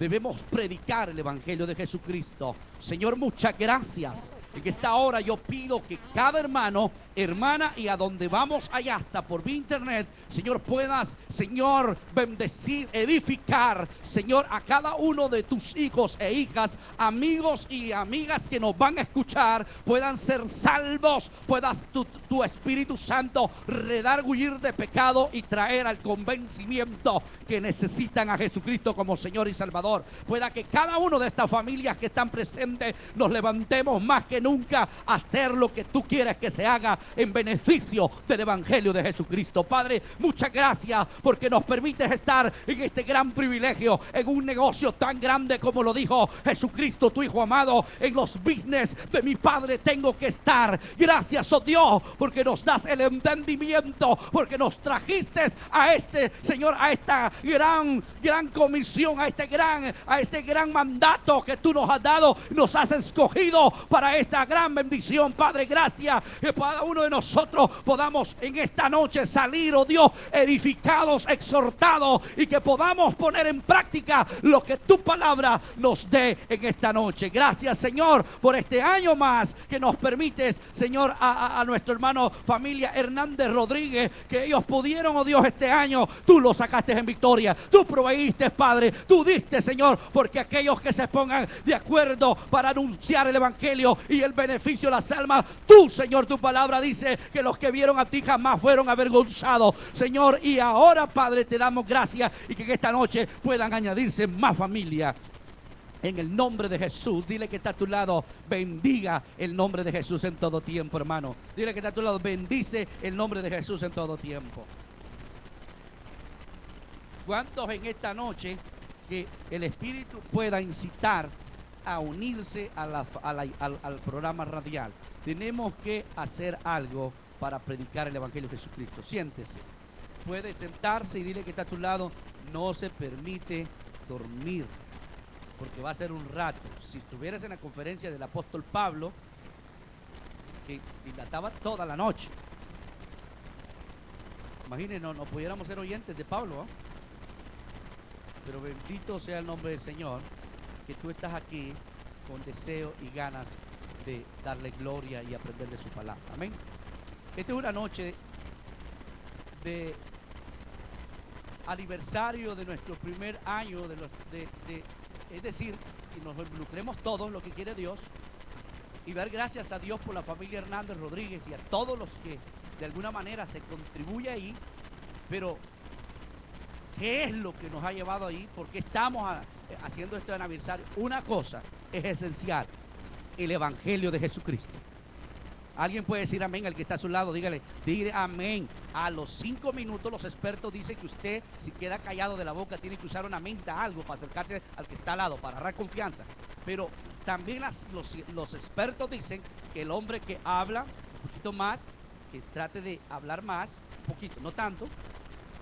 debemos predicar el Evangelio de Jesucristo. Señor, muchas gracias. En esta hora yo pido que cada hermano, hermana, y a donde vamos allá hasta por vía internet, Señor, puedas, Señor, bendecir, edificar, Señor, a cada uno de tus hijos e hijas, amigos y amigas que nos van a escuchar, puedan ser salvos, puedas tu Espíritu Santo redarguir de pecado y traer al convencimiento que necesitan a Jesucristo como Señor y Salvador. Pueda que cada uno de estas familias que están presentes nos levantemos más que nunca a hacer lo que tú quieres que se haga en beneficio del Evangelio de Jesucristo. Padre, muchas gracias porque nos permites estar en este gran privilegio, en un negocio tan grande como lo dijo Jesucristo, tu Hijo amado. En los business de mi Padre tengo que estar. Gracias, oh Dios, porque nos das el entendimiento, porque nos trajiste a este, Señor, a esta gran comisión, a este gran mandato que tú nos has dado, nos has escogido para esta gran bendición. Padre, gracias que cada uno de nosotros podamos en esta noche salir, oh Dios, edificados, exhortados, y que podamos poner en práctica lo que tu palabra nos dé en esta noche. Gracias, Señor, por este año más que nos permites, Señor, a nuestro hermano familia Hernández Rodríguez, que ellos pudieron, oh Dios, este año tú lo sacaste en victoria, tú proveíste, Padre, tú diste, Señor, porque aquellos que se pongan de acuerdo para anunciar el Evangelio y el beneficio de las almas, tú, Señor, tu palabra dice que los que vieron a ti jamás fueron avergonzados, Señor. Y ahora, Padre, te damos gracias, y que en esta noche puedan añadirse más familias. En el nombre de Jesús, dile que está a tu lado, bendiga el nombre de Jesús en todo tiempo, hermano. Dile que está a tu lado, bendice el nombre de Jesús en todo tiempo. ¿Cuántos en esta noche que el Espíritu pueda incitar a unirse al programa radial? Tenemos que hacer algo para predicar el Evangelio de Jesucristo. Siéntese, puede sentarse y dile que está a tu lado, no se permite dormir, porque va a ser un rato. Si estuvieras en la conferencia del apóstol Pablo, que dilataba toda la noche, imagínense, no pudiéramos ser oyentes de Pablo, ¿eh? Pero bendito sea el nombre del Señor, que tú estás aquí con deseo y ganas de darle gloria y aprender de su palabra. Amén. Esta es una noche de aniversario de nuestro primer año, es decir, que nos involucremos todos, lo que quiere Dios, y dar gracias a Dios por la familia Hernández Rodríguez y a todos los que de alguna manera se contribuye ahí. Pero ¿qué es lo que nos ha llevado ahí? ¿Por qué estamos haciendo este aniversario? Una cosa es esencial: el Evangelio de Jesucristo. Alguien puede decir amén. Al que está a su lado, dígale amén. A los 5 minutos los expertos dicen que usted, si queda callado de la boca, tiene que usar una menta, algo para acercarse al que está al lado, para agarrar confianza. Pero también los expertos dicen que el hombre que habla un poquito más, que trate de hablar más, un poquito, no tanto,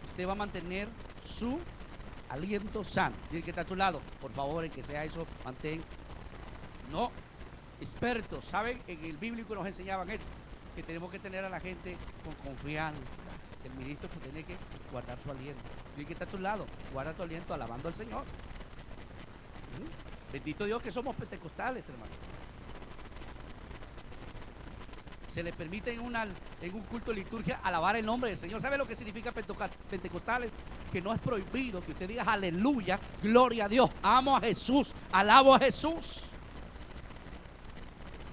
usted va a mantener su aliento sano. Dile que está a tu lado, por favor, en que sea eso, mantén. No, expertos, ¿saben? En el bíblico nos enseñaban eso, que tenemos que tener a la gente con confianza. El ministro pues tiene que guardar su aliento. Dile que está a tu lado, guarda tu aliento alabando al Señor. Bendito Dios que somos pentecostales, hermano. Se les permite en un culto de liturgia alabar el nombre del Señor. ¿Sabe lo que significa pentecostales? Que no es prohibido que usted diga aleluya, gloria a Dios, amo a Jesús, alabo a Jesús.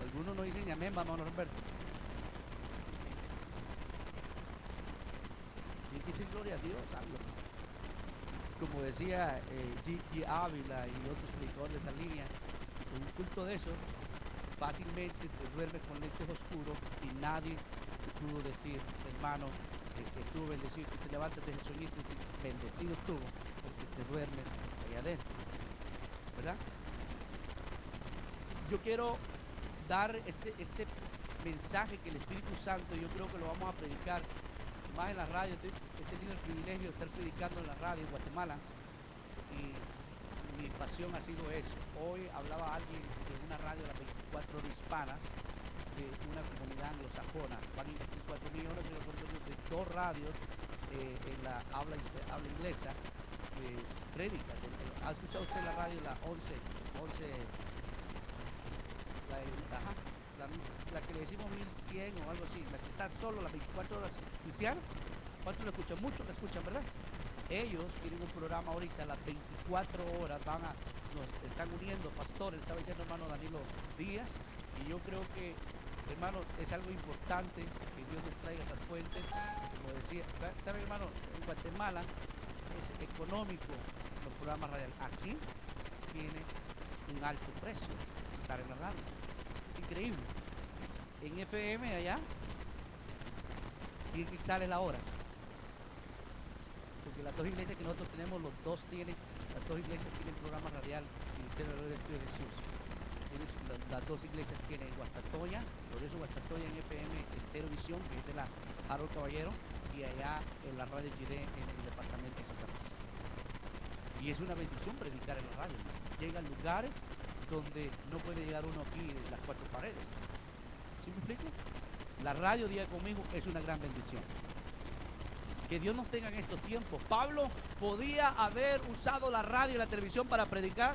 Algunos no dicen ni amén, vamos, Roberto. Tiene que decir gloria a Dios, algo. Como decía G. Ávila y otros predicadores de esa línea, en un culto de eso, fácilmente te duermes con lentes oscuros y nadie te pudo decir, hermano, estuvo bendecido. Tú te levantas de ese sueñito y dices, bendecido estuvo, porque te duermes ahí adentro, ¿verdad? Yo quiero dar este mensaje que el Espíritu Santo, yo creo que lo vamos a predicar más en la radio. He tenido el privilegio de estar predicando en la radio en Guatemala y mi pasión ha sido eso. Hoy hablaba alguien de una radio de la 24 horas hispana, de una comunidad anglosajona, van 24 millones de nosotros de 2 radios en la habla inglesa, prédicas. ¿Ha escuchado usted la radio, la 11 ajá, la que le decimos 1100 o algo así, la que está solo las 24 horas cristiana? ¿Cuántos lo escuchan? Muchos lo escuchan, ¿verdad? Ellos tienen un programa ahorita, las 24 horas nos están uniendo pastores, estaba diciendo hermano Danilo Díaz, y yo creo que, hermano, es algo importante que Dios nos traiga esas fuentes, como decía, ¿saben, hermano? En Guatemala es económico los programas radiales. Aquí tiene un alto precio estar en la radio. Es increíble. En FM allá, 100 sale la hora. Porque las dos iglesias que nosotros tenemos, las dos iglesias tienen programa radial, Ministerio del Espíritu de Jesús. Las dos iglesias tienen Guastatoya, por eso Guastatoya en FM, Estero Visión, que es de la Harold Caballero, y allá en la radio Giré, en el departamento de Santa Rosa. Y es una bendición predicar en la radio, ¿no? Llegan lugares donde no puede llegar uno aquí de las cuatro paredes. ¿Sí me explico? La radio, diga conmigo, es una gran bendición. Que Dios nos tenga en estos tiempos. Pablo podía haber usado la radio y la televisión para predicar.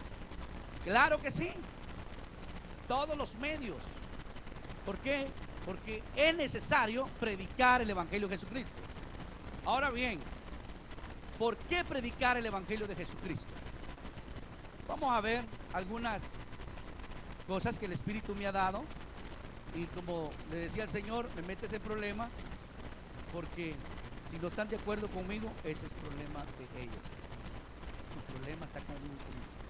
Claro que sí. Todos los medios. ¿Por qué? Porque es necesario predicar el Evangelio de Jesucristo. Ahora bien, ¿por qué predicar el Evangelio de Jesucristo? Vamos a ver algunas cosas que el Espíritu me ha dado. Y como le decía al Señor, me metes en problema porque si no están de acuerdo conmigo, ese es el problema de ellos. Tu problema está conmigo.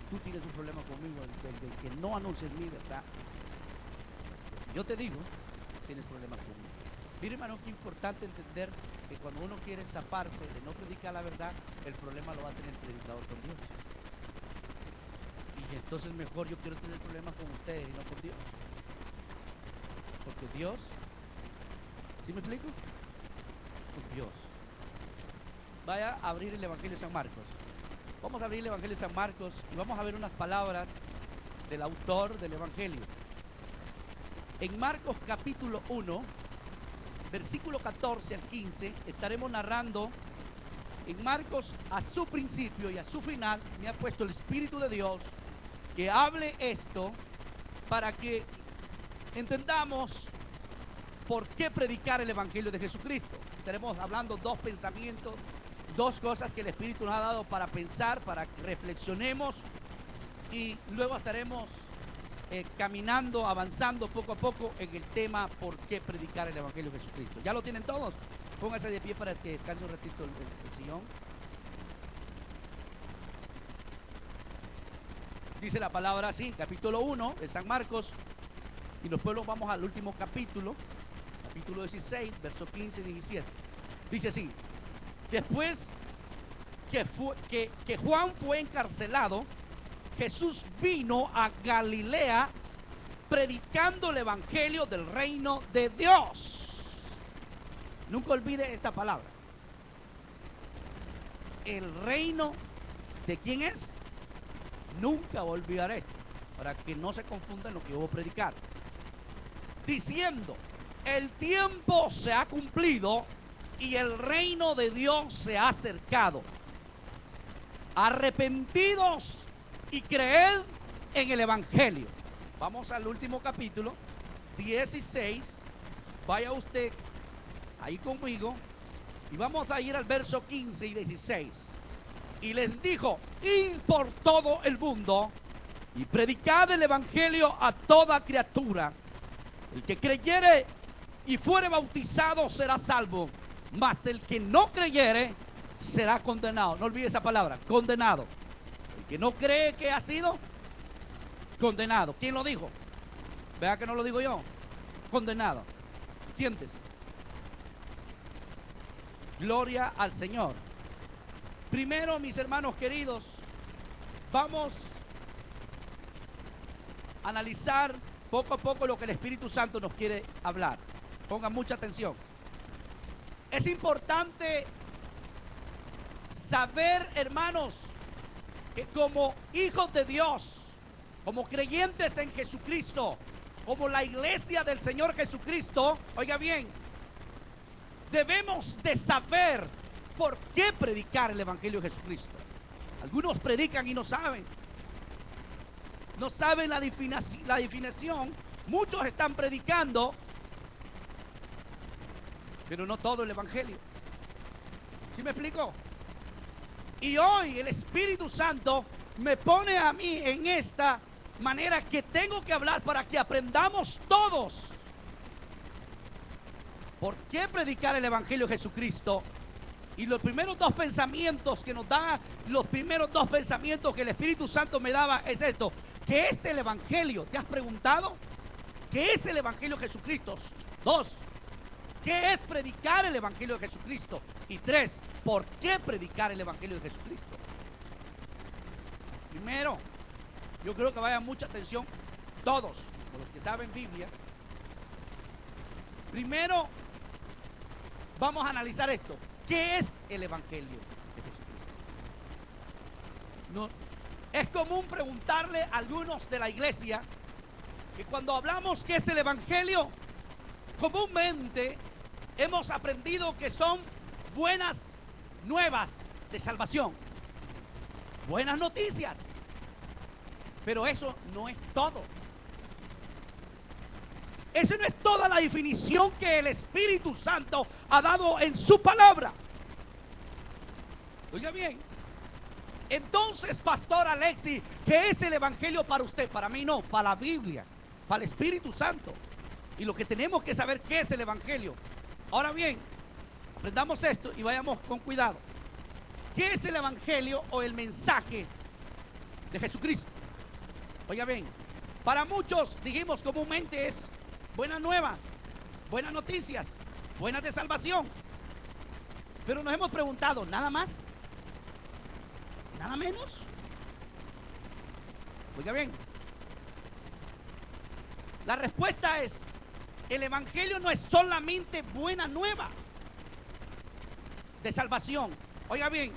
Tú tienes un problema conmigo, el que no anuncies mi verdad. Yo te digo, tienes problemas conmigo. Mire, hermano, qué importante entender que cuando uno quiere zafarse de no predicar la verdad, el problema lo va a tener el predicador con Dios. Y entonces mejor yo quiero tener problemas con ustedes y no con Dios. Porque Dios, ¿sí me explico? Con Dios. Vaya a abrir el Evangelio de San Marcos. Vamos a abrir el Evangelio de San Marcos y vamos a ver unas palabras del autor del Evangelio. En Marcos capítulo 1, versículo 14 al 15, estaremos narrando. En Marcos, a su principio y a su final, me ha puesto el Espíritu de Dios que hable esto para que entendamos por qué predicar el Evangelio de Jesucristo. Estaremos hablando dos pensamientos, dos cosas que el Espíritu nos ha dado para pensar, para que reflexionemos, y luego estaremos caminando, avanzando poco a poco en el tema por qué predicar el Evangelio de Jesucristo. ¿Ya lo tienen todos? Pónganse de pie para que descanse un ratito el sillón. Dice la palabra así, capítulo 1 de San Marcos, y después nos vamos al último capítulo, capítulo 16, versos 15 y 17. Dice así: después que Juan fue encarcelado, Jesús vino a Galilea predicando el Evangelio del reino de Dios. Nunca olvide esta palabra. El reino de quién es. Nunca voy a olvidar esto, para que no se confundan lo que yo voy a predicar. Diciendo: el tiempo se ha cumplido y el reino de Dios se ha acercado. Arrepentidos y creed en el Evangelio. Vamos al último capítulo 16. Vaya usted ahí conmigo y vamos a ir al verso 15 y 16. Y les dijo: id por todo el mundo y predicad el Evangelio a toda criatura. El que creyere y fuere bautizado será salvo, mas el que no creyere será condenado. No olvide esa palabra, condenado. El que no cree que ha sido condenado. ¿Quién lo dijo? Vea que no lo digo yo. Condenado. Siéntese. Gloria al Señor. Primero, mis hermanos queridos, vamos a analizar poco a poco lo que el Espíritu Santo nos quiere hablar. Pongan mucha atención. Es importante saber, hermanos, que como hijos de Dios, como creyentes en Jesucristo, como la iglesia del Señor Jesucristo, oiga bien, debemos de saber por qué predicar el Evangelio de Jesucristo. Algunos predican y no saben. No saben la definición. Muchos están predicando, pero no todo el evangelio. ¿Sí me explico? Y hoy el Espíritu Santo me pone a mí en esta manera que tengo que hablar para que aprendamos todos. ¿Por qué predicar el evangelio de Jesucristo? Y los primeros dos pensamientos que nos da, los primeros dos pensamientos que el Espíritu Santo me daba es esto: ¿qué es el evangelio? ¿Te has preguntado? ¿Qué es el evangelio de Jesucristo? 2. ¿Qué es predicar el evangelio de Jesucristo? Y 3. ¿Por qué predicar el evangelio de Jesucristo? Primero, yo creo que vaya mucha atención todos los que saben Biblia. Primero, vamos a analizar esto. ¿Qué es el evangelio de Jesucristo? No, es común preguntarle a algunos de la iglesia que cuando hablamos qué es el evangelio, comúnmente hemos aprendido que son buenas nuevas de salvación, buenas noticias, pero eso no es todo. Esa no es toda la definición que el Espíritu Santo ha dado en su palabra. Oiga bien. Entonces, Pastor Alexis, ¿qué es el evangelio para usted? Para mí no, para la Biblia, para el Espíritu Santo. Y lo que tenemos que saber, ¿qué es el evangelio? Ahora bien, aprendamos esto y vayamos con cuidado. ¿Qué es el evangelio o el mensaje de Jesucristo? Oiga bien, para muchos, dijimos comúnmente, es buena nueva, buenas noticias, buenas de salvación. Pero nos hemos preguntado, ¿nada más? ¿Nada menos? Oiga bien, la respuesta es: el evangelio no es solamente buena nueva de salvación. Oiga bien,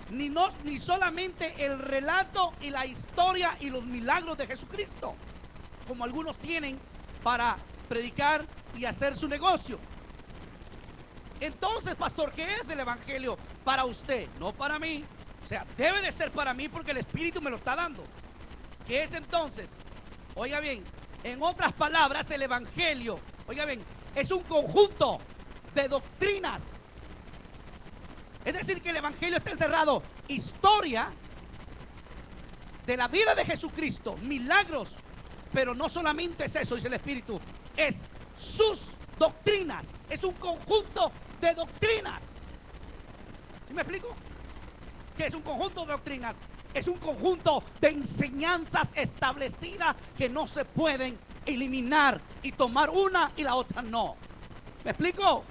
ni solamente el relato y la historia y los milagros de Jesucristo, como algunos tienen para predicar y hacer su negocio. Entonces, pastor, ¿qué es el evangelio para usted? No para mí. O sea, debe de ser para mí porque el Espíritu me lo está dando. ¿Qué es entonces? Oiga bien, en otras palabras, el evangelio, oiga bien, es un conjunto de doctrinas. Es decir, que el evangelio está encerrado historia de la vida de Jesucristo, milagros, pero no solamente es eso, dice el Espíritu, es sus doctrinas, es un conjunto de doctrinas. ¿Sí me explico? ¿Qué es un conjunto de doctrinas? Es un conjunto de enseñanzas establecidas que no se pueden eliminar y tomar una y la otra no. ¿Me explico?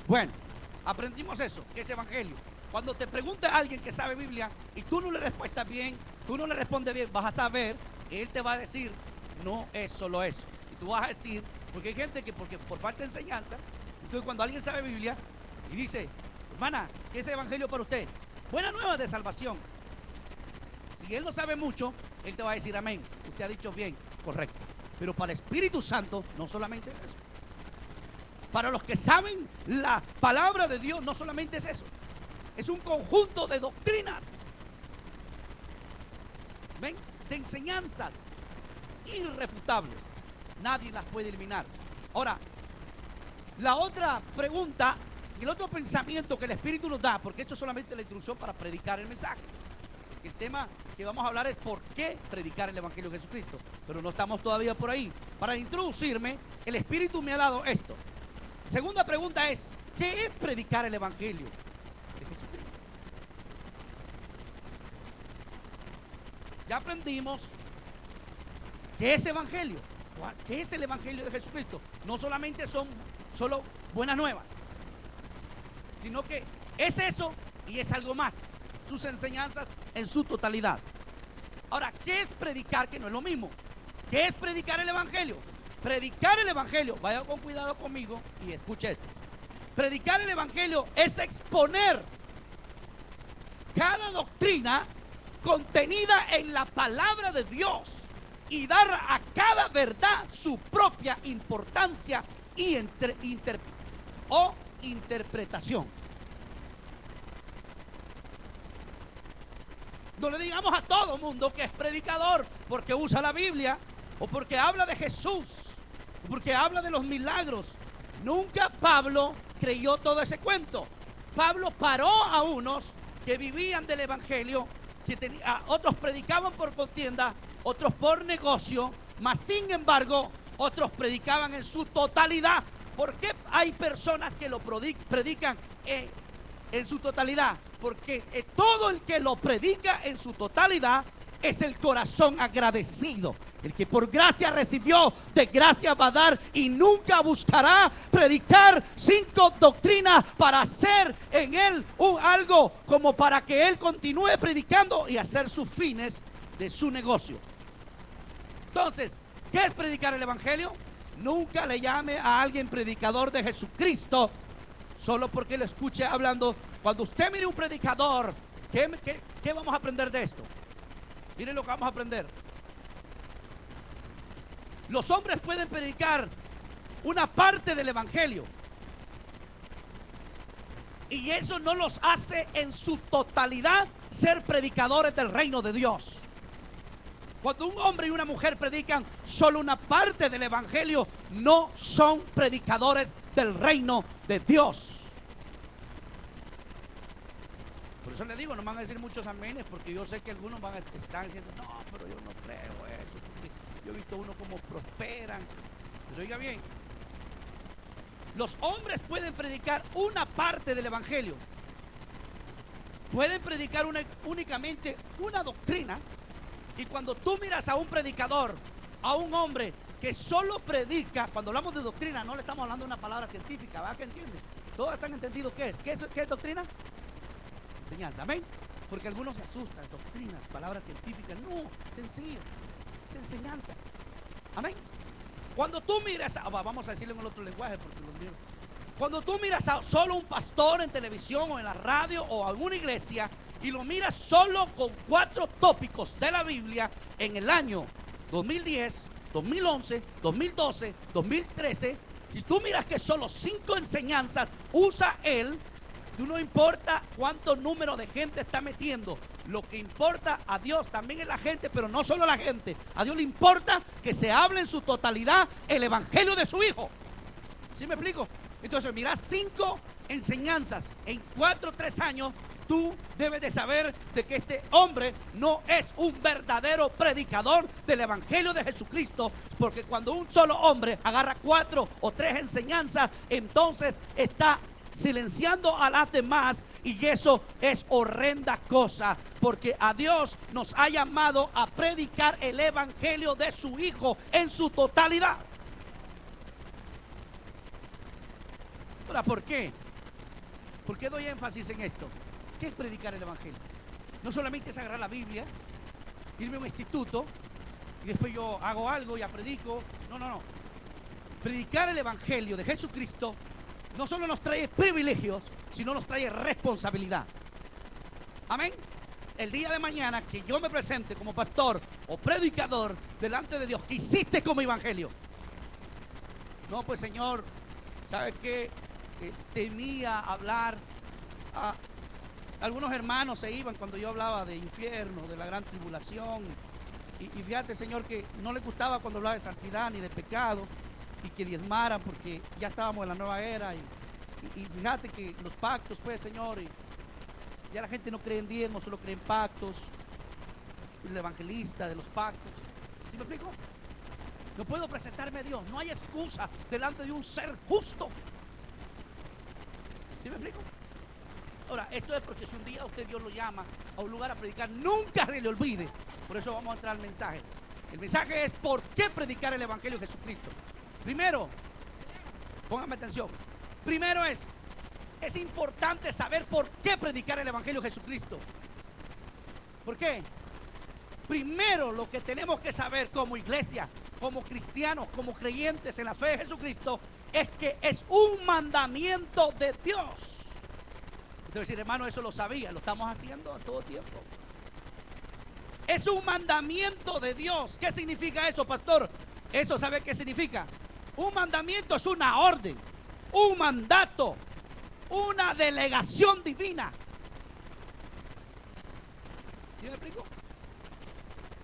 Bueno, aprendimos eso, que es evangelio. Cuando te pregunte a alguien que sabe Biblia y tú no le respuestas bien, tú no le respondes bien, vas a saber que él te va a decir, no es solo eso. Y tú vas a decir, porque hay gente que porque por falta de enseñanza, entonces cuando alguien sabe Biblia y dice, hermana, ¿qué es el evangelio para usted? Buena nueva de salvación. Si él no sabe mucho, él te va a decir amén. Usted ha dicho bien, correcto. Pero para el Espíritu Santo no solamente es eso. Para los que saben la palabra de Dios no solamente es eso. Es un conjunto de doctrinas. ¿Ven? De enseñanzas irrefutables. Nadie las puede eliminar. Ahora, la otra pregunta, el otro pensamiento que el Espíritu nos da, porque esto es solamente la instrucción para predicar el mensaje. El tema que vamos a hablar es por qué predicar el Evangelio de Jesucristo. Pero no estamos todavía por ahí. Para introducirme, el Espíritu me ha dado esto. Segunda pregunta es, ¿qué es predicar el Evangelio de Jesucristo? Ya aprendimos qué es Evangelio. ¿Qué es el Evangelio de Jesucristo? No solamente son solo buenas nuevas, sino que es eso y es algo más. Sus enseñanzas en su totalidad. Ahora, ¿qué es predicar? Que no es lo mismo. ¿Qué es predicar el Evangelio? Predicar el Evangelio, vaya con cuidado conmigo y escuche esto. Predicar el Evangelio es exponer cada doctrina contenida en la palabra de Dios y dar a cada verdad su propia importancia y interpretación. No le digamos a todo mundo que es predicador porque usa la Biblia o porque habla de Jesús o porque habla de los milagros. Nunca Pablo creyó todo ese cuento. Pablo paró a unos que vivían del evangelio, otros predicaban por contienda, otros por negocio, mas sin embargo otros predicaban en su totalidad. ¿Por qué hay personas que lo predican en su totalidad? Porque todo el que lo predica en su totalidad es el corazón agradecido. El que por gracia recibió, de gracia va a dar, y nunca buscará predicar 5 doctrinas para hacer en él algo como para que él continúe predicando y hacer sus fines de su negocio. Entonces, ¿qué es predicar el evangelio? Nunca le llame a alguien predicador de Jesucristo solo porque lo escuche hablando. Cuando usted mire un predicador, ¿qué vamos a aprender de esto? Miren lo que vamos a aprender. Los hombres pueden predicar una parte del evangelio, y eso no los hace en su totalidad ser predicadores del reino de Dios. Cuando un hombre y una mujer predican solo una parte del evangelio, no son predicadores del reino de Dios. Por eso les digo, no van a decir muchos amenes, porque yo sé que algunos van a estar diciendo, no, pero yo no creo eso, porque yo he visto uno como prosperan. Pero oiga bien, los hombres pueden predicar una parte del evangelio, pueden predicar únicamente una doctrina. Y cuando tú miras a un predicador, a un hombre que solo predica, cuando hablamos de doctrina, no le estamos hablando de una palabra científica, ¿verdad que entienden? Todos están entendidos qué es. ¿Qué es doctrina? Enseñanza, amén. Porque algunos se asustan, doctrinas, palabras científicas. No, sencillo, es enseñanza, amén. Cuando tú miras, vamos a decirlo en el otro lenguaje, porque los míos. Cuando tú miras a solo un pastor en televisión o en la radio o a alguna iglesia, y lo miras solo con 4 tópicos de la Biblia en el año 2010, 2011, 2012, 2013, y tú miras que solo 5 enseñanzas usa él, no importa cuánto número de gente está metiendo. Lo que importa a Dios también es la gente, pero no solo la gente. A Dios le importa que se hable en su totalidad el evangelio de su Hijo. ¿Sí me explico? Entonces, mira, 5 enseñanzas en 4 o 3 años. Tú debes de saber de que este hombre no es un verdadero predicador del evangelio de Jesucristo, porque cuando un solo hombre agarra 4 o 3 enseñanzas, entonces está silenciando a las demás, y eso es horrenda cosa, porque a Dios nos ha llamado a predicar el evangelio de su Hijo en su totalidad. Ahora, ¿por qué? ¿Por qué doy énfasis en esto? ¿Qué es predicar el evangelio? No solamente es agarrar la Biblia, irme a un instituto y después yo hago algo y ya predico. No. Predicar el evangelio de Jesucristo no solo nos trae privilegios, sino nos trae responsabilidad. Amén. El día de mañana que yo me presente como pastor o predicador delante de Dios, ¿qué hiciste como evangelio? No, pues Señor, ¿sabes qué? Temía hablar. Algunos hermanos se iban cuando yo hablaba de infierno, de la gran tribulación. Y fíjate, Señor, que no les gustaba cuando hablaba de santidad ni de pecado, y que diezmaran porque ya estábamos en la nueva era. Y fíjate que los pactos, pues, Señor, y ya la gente no cree en diezmos, solo cree en pactos. El evangelista de los pactos. ¿Sí me explico? No puedo presentarme a Dios. No hay excusa delante de un ser justo. ¿Sí me explico? Ahora, esto es porque si un día usted Dios lo llama a un lugar a predicar, nunca se le olvide. Por eso vamos a entrar al mensaje. El mensaje es ¿por qué predicar el evangelio de Jesucristo? Primero, póngame atención. Primero es importante saber por qué predicar el evangelio de Jesucristo. ¿Por qué? Primero, lo que tenemos que saber como iglesia, como cristianos, como creyentes en la fe de Jesucristo, es que es un mandamiento de Dios. Usted va a decir, hermano, eso lo sabía, lo estamos haciendo a todo tiempo. Es un mandamiento de Dios. ¿Qué significa eso, pastor? Eso, ¿sabe qué significa? Un mandamiento es una orden, un mandato, una delegación divina. ¿Sí me explico?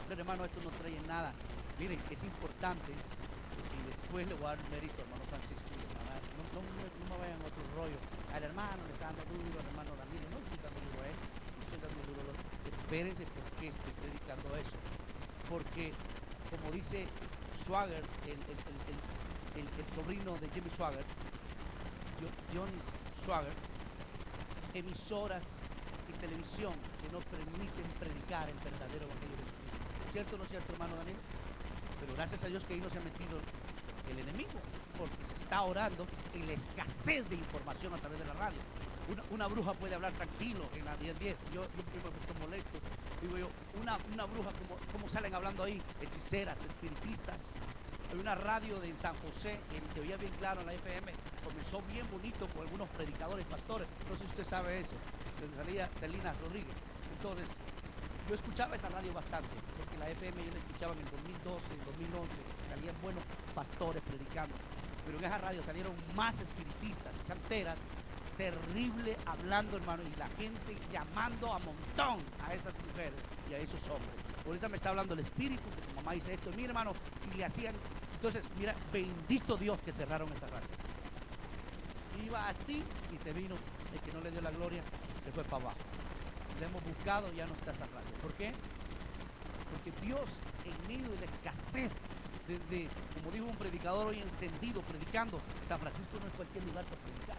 Pero hermano, esto no trae nada. Miren, es importante, y después le voy a dar mérito al hermano Francisco y hermana. No me vayan a otro rollo. Al hermano le está dando duro, al hermano Danilo, no estoy dando duro a él, no estoy dando duro a los. Espérense por qué estoy predicando eso. Porque, como dice Swagger, el sobrino de Jimmy Swagger, Johnny Swagger, emisoras y televisión que no permiten predicar el verdadero evangelio de Jesucristo. ¿Cierto o no es cierto, hermano Danilo? Pero gracias a Dios que ahí no se ha metido el enemigo, porque se está orando en la escasez de información a través de la radio. Una bruja puede hablar tranquilo en la 1010. Yo me puesto molesto. Digo yo, una bruja, como salen hablando ahí, hechiceras, espiritistas. Hay una radio de San José que se veía bien claro en la FM, comenzó bien bonito con algunos predicadores, pastores. No sé si usted sabe eso, salía Celina Rodríguez. Entonces, yo escuchaba esa radio bastante, porque la FM yo la escuchaba en el 2012, en el 2011, salían buenos pastores predicando. Pero en esa radio salieron más espiritistas y santeras, terrible hablando, hermano, y la gente llamando a montón a esas mujeres y a esos hombres. Ahorita me está hablando el espíritu, que tu mamá dice esto, mira, hermano, y le hacían. Entonces, mira, bendito Dios que cerraron esa radio. Iba así y se vino, el que no le dio la gloria se fue para abajo. Le hemos buscado, ya no está esa radio. ¿Por qué? Porque Dios, en medio de la escasez, como dijo un predicador hoy encendido, predicando, San Francisco no es cualquier lugar para predicar.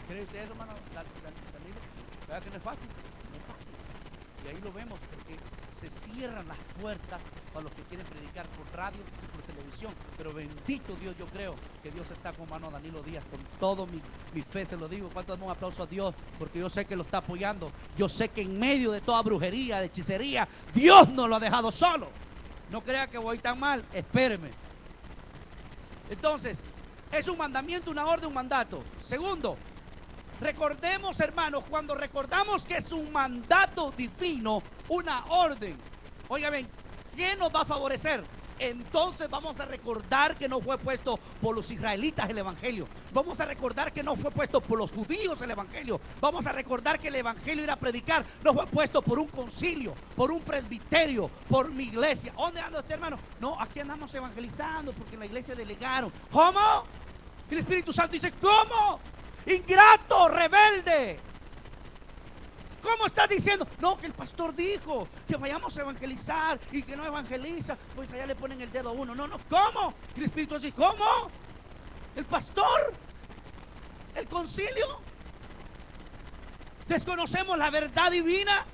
¿Cree usted eso, hermano? ¿Verdad que no es fácil? No es fácil. Y ahí lo vemos, porque se cierran las puertas para los que quieren predicar por radio y por televisión. Pero bendito Dios, yo creo que Dios está con hermano Danilo Díaz, con todo mi fe se lo digo. ¿Cuánto damos un aplauso a Dios? Porque yo sé que lo está apoyando. Yo sé que en medio de toda brujería, de hechicería, Dios no lo ha dejado solo. No crea que voy tan mal, espéreme. Entonces, es un mandamiento, una orden, un mandato. Segundo, recordemos, hermanos, cuando recordamos que es un mandato divino, una orden. Oigan bien, ¿quién nos va a favorecer? Entonces vamos a recordar que no fue puesto por los israelitas el evangelio. Vamos a recordar que no fue puesto por los judíos el evangelio. Vamos a recordar que el evangelio ir a predicar no fue puesto por un concilio, por un presbiterio, por mi iglesia. ¿Dónde anda usted, hermano? No, aquí andamos evangelizando porque en la iglesia delegaron. ¿Cómo? El Espíritu Santo dice, ¿cómo? Ingrato, rebelde. ¿Cómo estás diciendo? No, que el pastor dijo que vayamos a evangelizar y que no evangeliza, pues allá le ponen el dedo a uno. No, ¿cómo? Y el Espíritu dice, ¿cómo? ¿El pastor? ¿El concilio? ¿Desconocemos la verdad divina?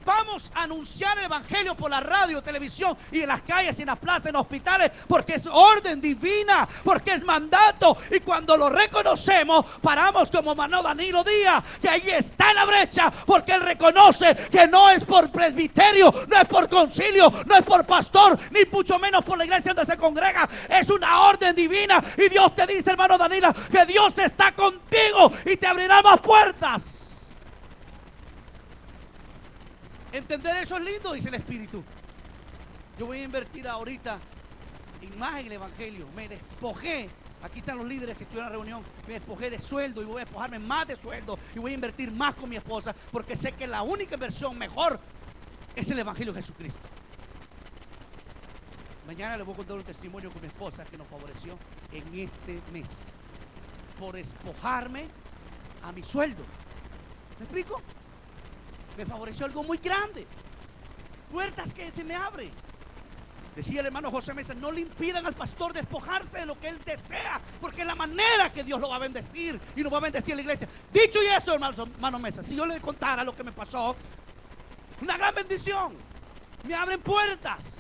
Vamos a anunciar el evangelio por la radio, televisión y en las calles, y en las plazas, en los hospitales, porque es orden divina, porque es mandato. Y cuando lo reconocemos, paramos como hermano Danilo Díaz, que ahí está en la brecha, porque él reconoce que no es por presbiterio, no es por concilio, no es por pastor, ni mucho menos por la iglesia donde se congrega. Es una orden divina. Y Dios te dice, hermano Danilo, que Dios está contigo y te abrirá más puertas. Entender eso es lindo, dice el Espíritu. Yo voy a invertir ahorita más en el evangelio. Me despojé. Aquí están los líderes que estuvieron en la reunión. Me despojé de sueldo y voy a despojarme más de sueldo. Y voy a invertir más con mi esposa, porque sé que la única inversión mejor es el evangelio de Jesucristo. Mañana les voy a contar un testimonio con mi esposa que nos favoreció en este mes por despojarme a mi sueldo. ¿Me explico? Me favoreció algo muy grande. Puertas que se me abren. Decía el hermano José Mesa, no le impidan al pastor despojarse de lo que él desea, porque es la manera que Dios lo va a bendecir y nos va a bendecir en la iglesia. Dicho y esto, hermano Mesa, si yo le contara lo que me pasó, una gran bendición. Me abren puertas.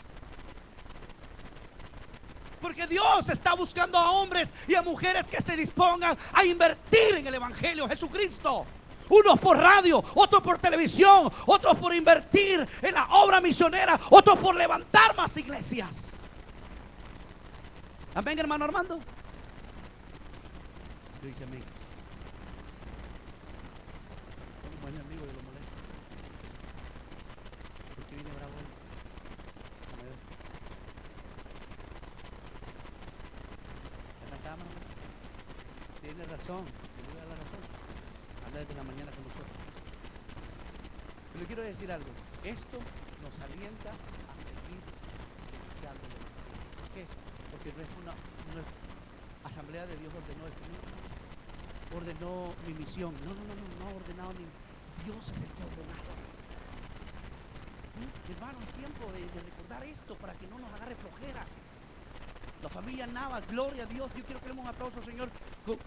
Porque Dios está buscando a hombres y a mujeres que se dispongan a invertir en el evangelio de Jesucristo. Unos por radio, otros por televisión, otros por invertir en la obra misionera, otros por levantar más iglesias. Amén, hermano Armando. Yo dice amén. Como es mi amigo, yo lo molesto. ¿Por qué viene bravo él? ¿Está cansada, hermano? Tiene razón. Desde la mañana con nosotros. le quiero decir algo. Esto nos alienta a seguir predicando el evangelio. ¿Por qué? Porque no es Asamblea de Dios ordenó esto, ordenó mi misión. No ha ordenado ni Dios, es el que ha ordenado. Hermano, es tiempo de recordar esto para que no nos agarre flojera. La familia Nava, gloria a Dios. Yo quiero que le demos un aplauso al Señor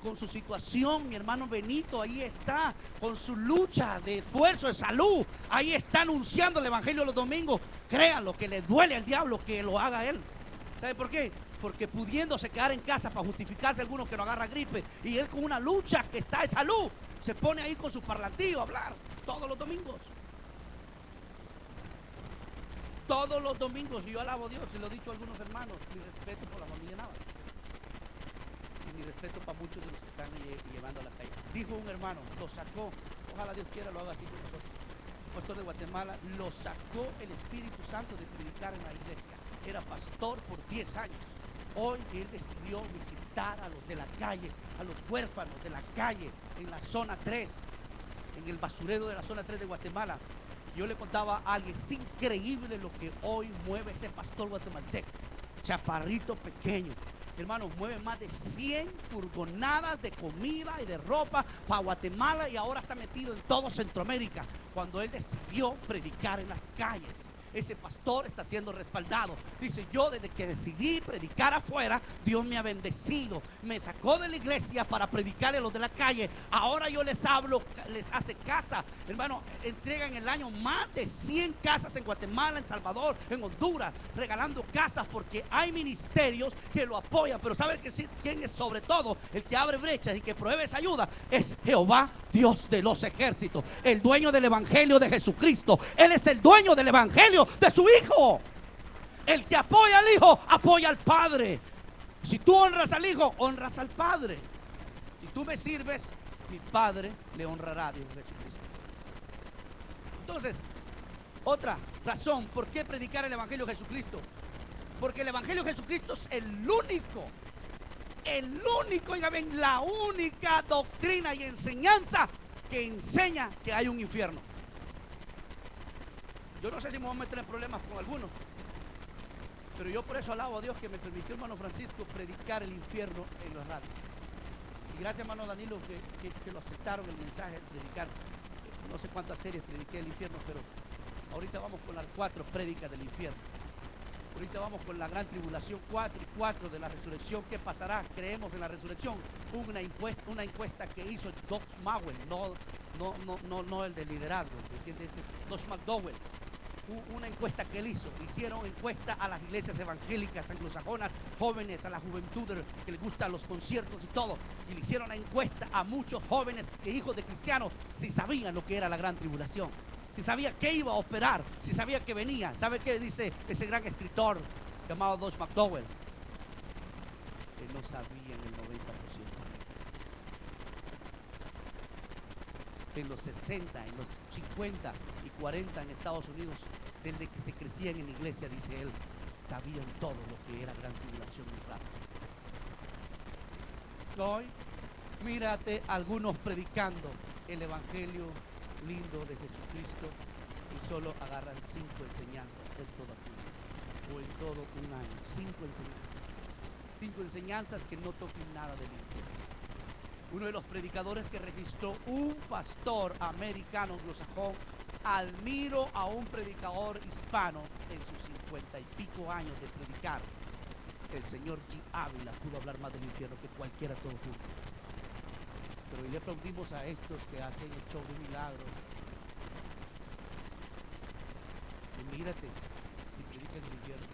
con su situación. Mi hermano Benito ahí está, con su lucha de esfuerzo, de salud. Ahí está anunciando el evangelio los domingos. Créanlo, que le duele al diablo que lo haga él. ¿Sabe por qué? Porque pudiéndose quedar en casa para justificarse algunos que no agarra gripe, y él con una lucha que está de salud, se pone ahí con su parlantillo a hablar todos los domingos. Todos los domingos. Y yo alabo a Dios, y lo he dicho a algunos hermanos, mi respeto por la familia Nava y mi respeto para muchos de los que están llevando a la calle. Dijo un hermano, lo sacó, ojalá Dios quiera lo haga así con nosotros, pastor de Guatemala, lo sacó el Espíritu Santo de predicar en la iglesia. Era pastor por 10 años. Hoy él decidió visitar a los de la calle, a los huérfanos de la calle, en la zona 3, en el basurero de la zona 3 de Guatemala. Yo le contaba a alguien, es increíble lo que hoy mueve ese pastor guatemalteco, chaparrito pequeño. Hermanos, mueve más de 100 furgonadas de comida y de ropa para Guatemala, y ahora está metido en todo Centroamérica. Cuando él decidió predicar en las calles, ese pastor está siendo respaldado. Dice, yo desde que decidí predicar afuera, Dios me ha bendecido. Me sacó de la iglesia para predicarle a los de la calle. Ahora yo les hablo, les hace casa. Hermano, entregan en el año más de 100 casas en Guatemala, en Salvador, en Honduras, regalando casas porque hay ministerios que lo apoyan. Pero ¿sabe quién es sobre todo el que abre brechas y que provee esa ayuda? Es Jehová, Dios de los ejércitos, el dueño del evangelio de Jesucristo. Él es el dueño del evangelio de su hijo. El que apoya al hijo apoya al padre. Si tú honras al hijo, honras al padre. Si tú me sirves, mi padre le honrará a Dios Jesucristo. Entonces, otra razón por qué predicar el evangelio de Jesucristo, porque el evangelio de Jesucristo es el único, oigan, la única doctrina y enseñanza que enseña que hay un infierno. Yo no sé si me voy a meter en problemas con algunos, pero yo por eso alabo a Dios que me permitió, hermano Francisco, predicar el infierno en la radio. Y gracias, hermano Danilo, que lo aceptaron el mensaje, predicar. No sé cuántas series prediqué el infierno, pero ahorita vamos con las 4 prédicas del infierno. Ahorita vamos con la gran tribulación 4 y 4 de la resurrección. ¿Qué pasará? Creemos en la resurrección. Hubo una encuesta que hizo Doug McDowell, no el de liderazgo, ¿entiendes? Doug McDowell. Una encuesta que él hizo. Hicieron encuesta a las iglesias evangélicas anglosajonas, jóvenes, a la juventud que les gustan los conciertos y todo. Y le hicieron una encuesta a muchos jóvenes e hijos de cristianos si sabían lo que era la gran tribulación, si sabía que iba a operar, si sabía que venía. ¿Sabe qué dice ese gran escritor llamado Doug McDowell? Que no sabían el 90%. En los 60, en los 50 y 40 en Estados Unidos, desde que se crecían en la iglesia, dice él, sabían todo lo que era gran tribulación y rapto. Hoy, mírate algunos predicando el evangelio lindo de Jesucristo y solo agarran 5 enseñanzas en toda su vida, o en todo un año. 5 enseñanzas. 5 enseñanzas que no toquen nada del infierno. Uno de los predicadores que registró un pastor americano anglosajón, admiro a un predicador hispano en sus 50 y pico años de predicar. El señor G. Ávila pudo hablar más del infierno que cualquiera todos juntos. Pero hoy le aplaudimos a estos que hacen el show de milagros. Y mírate, y predican el infierno.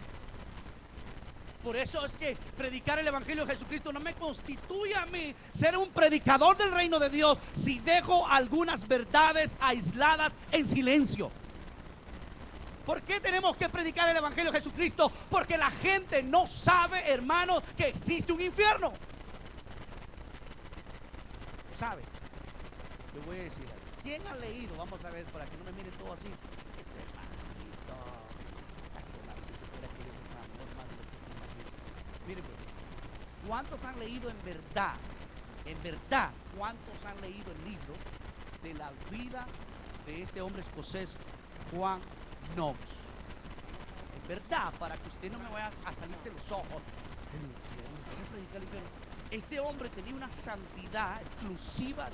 Por eso es que predicar el evangelio de Jesucristo no me constituye a mí ser un predicador del reino de Dios si dejo algunas verdades aisladas en silencio. ¿Por qué tenemos que predicar el evangelio de Jesucristo? Porque la gente no sabe, hermanos, que existe un infierno. ¿Sabe? Le voy a decir, ¿quién ha leído? Vamos a ver, para que no me miren todo así. Miren, ¿cuántos han leído en verdad, cuántos han leído el libro de la vida de este hombre escocés, Juan Knox. En verdad, para que usted no me vaya a salirse los ojos, el infierno, ¿quién predica el infierno? Este hombre tenía una santidad exclusiva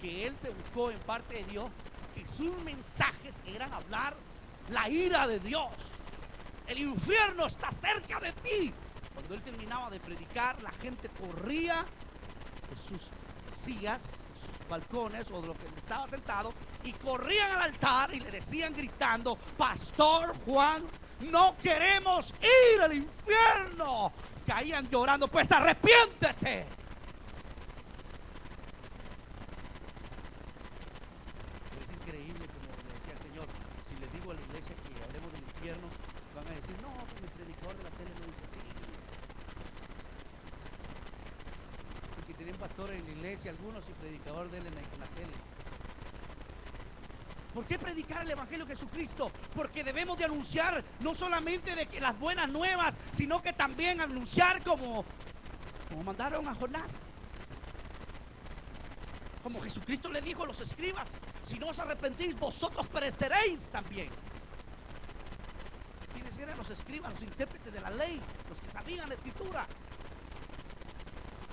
que él se buscó en parte de Dios, que sus mensajes eran hablar la ira de Dios. El infierno está cerca de ti. Cuando él terminaba de predicar, la gente corría de sus sillas, de sus balcones o de lo que estaba sentado, y corrían al altar y le decían gritando: Pastor Juan, no queremos ir al infierno. Caían llorando: pues arrepiéntete. Es increíble, como le decía el Señor, si le digo a la iglesia que hablemos del infierno, van a decir: no, pues el predicador de la tele no dice así. Porque tienen pastores en la iglesia, algunos, y predicador de él en la tele. ¿Por qué predicar el Evangelio de Jesucristo? Porque debemos de anunciar no solamente de que las buenas nuevas, sino que también anunciar como mandaron a Jonás. Como Jesucristo le dijo a los escribas: si no os arrepentís, vosotros pereceréis también. ¿Quiénes eran los escribas? Los intérpretes de la ley, los que sabían la escritura.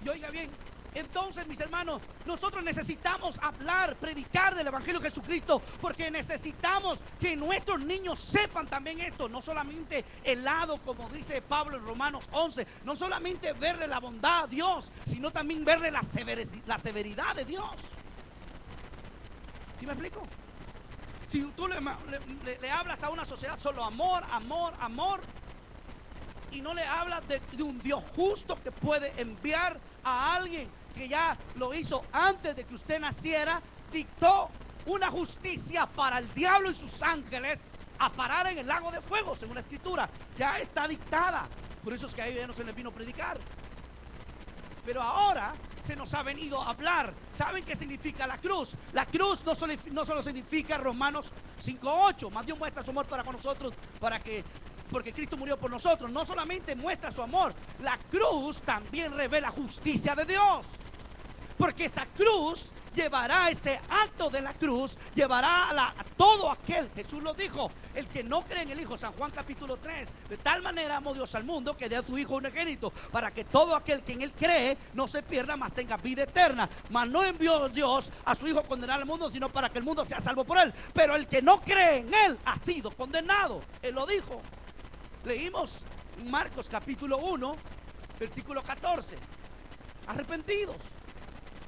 Y oiga bien, entonces, mis hermanos, nosotros necesitamos hablar, predicar del Evangelio de Jesucristo, porque necesitamos que nuestros niños sepan también esto. No solamente el lado, como dice Pablo en Romanos 11, no solamente verle la bondad a Dios, sino también verle la severidad de Dios. ¿Sí me explico? Si tú le hablas a una sociedad solo amor, amor, amor, y no le hablas de un Dios justo que puede enviar a alguien que ya lo hizo antes de que usted naciera, dictó una justicia para el diablo y sus ángeles a parar en el lago de fuego, según la escritura, ya está dictada. Por eso es que a ellos ya no se les vino a predicar. Pero ahora se nos ha venido a hablar. ¿Saben qué significa la cruz? La cruz no solo significa Romanos 5:8, más Dios muestra su amor para con nosotros, porque Cristo murió por nosotros. No solamente muestra su amor, la cruz también revela justicia de Dios. Porque esa cruz llevará, ese acto de la cruz llevará a todo aquel, Jesús lo dijo, el que no cree en el Hijo, San Juan capítulo 3, de tal manera amó Dios al mundo que dio a su Hijo unigénito, para que todo aquel que en él cree no se pierda, mas tenga vida eterna. Mas no envió Dios a su Hijo a condenar al mundo, sino para que el mundo sea salvo por él. Pero el que no cree en él ha sido condenado. Él lo dijo. Leímos Marcos capítulo 1, versículo 14. Arrepentidos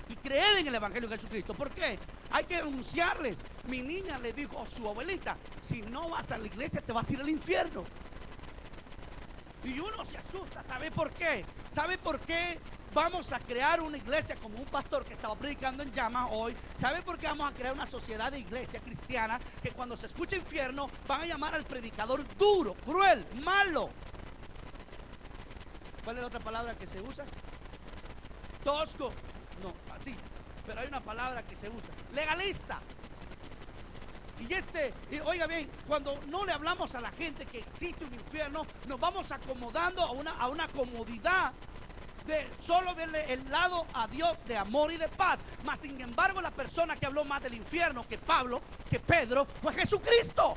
y creed en el Evangelio de Jesucristo. ¿Por qué? Hay que anunciarles. Mi niña le dijo a su abuelita: si no vas a la iglesia te vas a ir al infierno. Y uno se asusta. ¿Sabe por qué? ¿Sabe por qué vamos a crear una iglesia como un pastor que estaba predicando en llamas hoy? ¿Sabe por qué vamos a crear una sociedad de iglesia cristiana que cuando se escucha infierno van a llamar al predicador duro, cruel, malo? ¿Cuál es la otra palabra que se usa? Tosco. No, así. Pero hay una palabra que se usa: legalista. Y oiga bien, cuando no le hablamos a la gente que existe un infierno, nos vamos acomodando a una comodidad de solo verle el lado a Dios de amor y de paz. Mas sin embargo, la persona que habló más del infierno que Pedro, fue Jesucristo.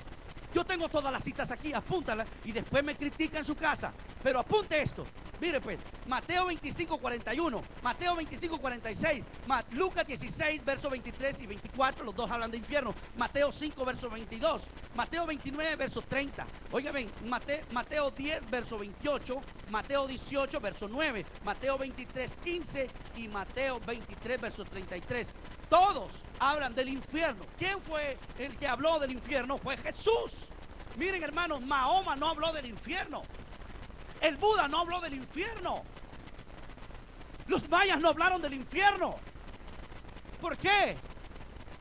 Yo tengo todas las citas aquí, apúntalas y después me critica en su casa. Pero apunte esto. Mire pues, Mateo 25:41, Mateo 25:46, Lucas 16, versos 23 y 24, los dos hablan de infierno. Mateo 5, verso 22, Mateo 29, verso 30. Oiga bien, Mateo 10, verso 28, Mateo 18, verso 9, Mateo 23, 15 y Mateo 23, verso 33. Todos hablan del infierno. ¿Quién fue el que habló del infierno? Fue Jesús. Miren, hermanos, Mahoma no habló del infierno. El Buda no habló del infierno. Los mayas no hablaron del infierno. ¿Por qué?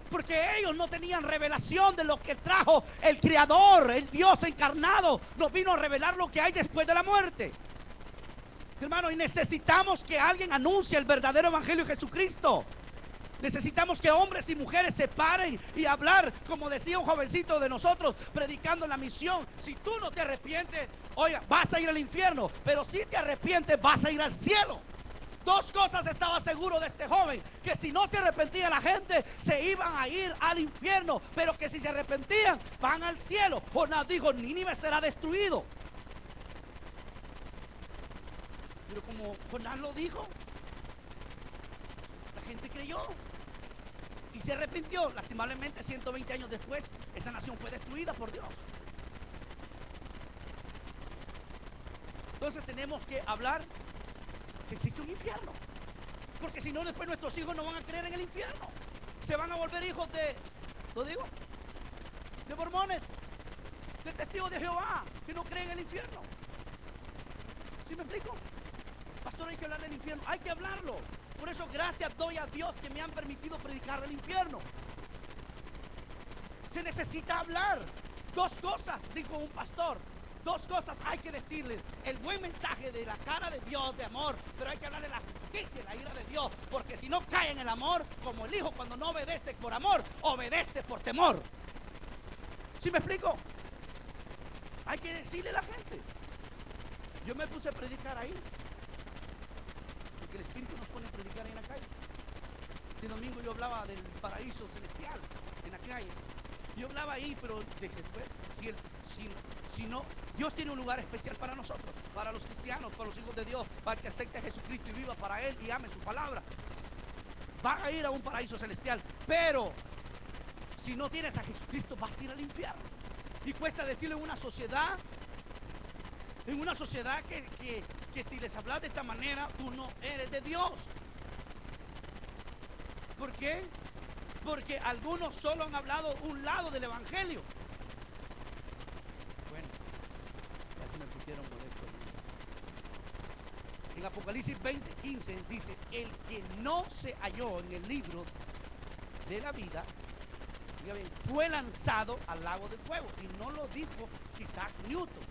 Porque ellos no tenían revelación de lo que trajo el Creador, el Dios encarnado. Nos vino a revelar lo que hay después de la muerte. Hermano, y necesitamos que alguien anuncie el verdadero Evangelio de Jesucristo. Necesitamos que hombres y mujeres se paren y hablar, como decía un jovencito de nosotros, predicando la misión. Si tú no te arrepientes, oiga, vas a ir al infierno, pero si te arrepientes, vas a ir al cielo. Dos cosas estaba seguro de este joven: que si no se arrepentía la gente, se iban a ir al infierno, pero que si se arrepentían, van al cielo. Jonás dijo: Nínive será destruido. Pero como Jonás lo dijo, la gente creyó y se arrepintió. Lastimablemente, 120 años después, esa nación fue destruida por Dios. Entonces tenemos que hablar que existe un infierno, porque si no, después nuestros hijos no van a creer en el infierno. Se van a volver hijos de, ¿lo digo?, de mormones, de testigos de Jehová, que no creen en el infierno. ¿Sí me explico? Pastor, hay que hablar del infierno, hay que hablarlo. Por eso gracias doy a Dios que me han permitido predicar del infierno. Se necesita hablar. Dos cosas, dijo un pastor, dos cosas hay que decirles: el buen mensaje de la cara de Dios, de amor, pero hay que hablarle la justicia y la ira de Dios, porque si no cae en el amor, como el hijo cuando no obedece por amor, obedece por temor. ¿Sí me explico? Hay que decirle a la gente. Yo me puse a predicar ahí, porque el Espíritu nos pone a predicar ahí en la calle. Este domingo yo hablaba del paraíso celestial en la calle. Yo hablaba ahí, pero después, si no, Dios tiene un lugar especial para nosotros, para los cristianos, para los hijos de Dios, para el que acepte a Jesucristo y viva para Él y ame su palabra. Van a ir a un paraíso celestial, pero si no tienes a Jesucristo, vas a ir al infierno. Y cuesta decirlo en una sociedad que si les hablas de esta manera, tú no eres de Dios. ¿Por qué? Porque algunos solo han hablado un lado del evangelio. Bueno, ya se me pusieron molesto. En Apocalipsis 20:15 dice: el que no se halló en el libro de la vida, fue lanzado al lago de fuego. Y no lo dijo Isaac Newton,